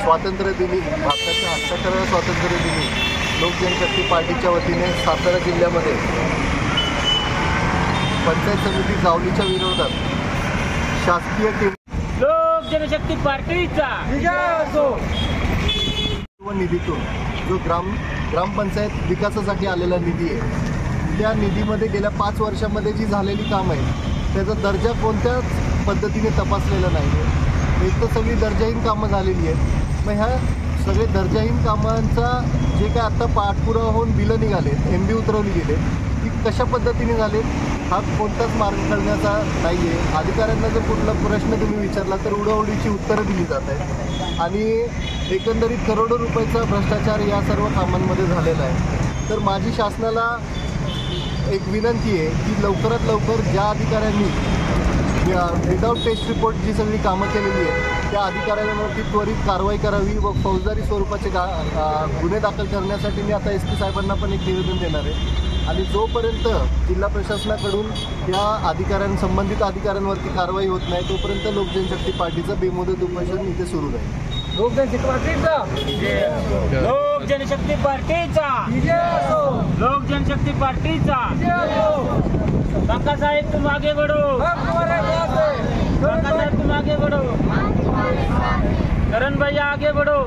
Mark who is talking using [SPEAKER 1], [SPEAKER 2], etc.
[SPEAKER 1] स्वातंत्र्यदिनी, भारताच्या 78व्या स्वातंत्र्यदिनी लोक जनशक्ती पार्टीच्या वतीने सातारा जिल्ह्यामध्ये पंचायत समिती जावलीच्या विरोधात शासकीय
[SPEAKER 2] लोक जनशक्ती पार्टीचा
[SPEAKER 1] निधीतून जो ग्रामपंचायत विकासासाठी आलेला निधी आहे, त्या निधीमध्ये गेल्या 5 वर्षामध्ये जी झालेली कामं आहेत त्याचा दर्जा कोणत्याच पद्धतीने तपासलेला नाही आहे। एक तर सगळी दर्जाहीन कामं झालेली आहेत। मग ह्या सगळे दर्जाहीन कामांचा जे काय आत्ता पाठपुरावा होऊन बिलं निघालेत, MB उतरवली गेले, ती कशा पद्धतीने झालेत हा कोणताच मार्ग काढण्याचा नाही आहे। अधिकाऱ्यांना जर कुठला प्रश्न तुम्ही विचारला तर उडवडीची उत्तरं दिली जात आहेत आणि एकंदरीत करोडो रुपयाचा भ्रष्टाचार या सर्व कामांमध्ये झालेला आहे। तर माझी शासनाला एक विनंती आहे की लवकरात लवकर ज्या अधिकाऱ्यांनी विदाउट टेस्ट रिपोर्ट जी सगळी कामं केलेली आहेत त्या अधिकाऱ्यांवरती त्वरित कारवाई करावी व फौजदारी स्वरूपाचे गुन्हे दाखल करण्यासाठी मी आता SP साहेबांना पण एक निवेदन देणार आहे। आणि जोपर्यंत जिल्हा प्रशासनाकडून या संबंधित अधिकाऱ्यांवरती कारवाई होत नाही तोपर्यंत लोक जनशक्ती पार्टीचं बेमुदत उपोषण इथे सुरू राहील।
[SPEAKER 2] लोक जनशक्ती पार्टीचा, लोक जनशक्ती पार्टीचा, लोक जनशक्ती पार्टीचा। काका साहेब तुम आगे बढ़ो, काका साहेब तुम आगे बढ़ो, करण भैया आगे बढ़ो।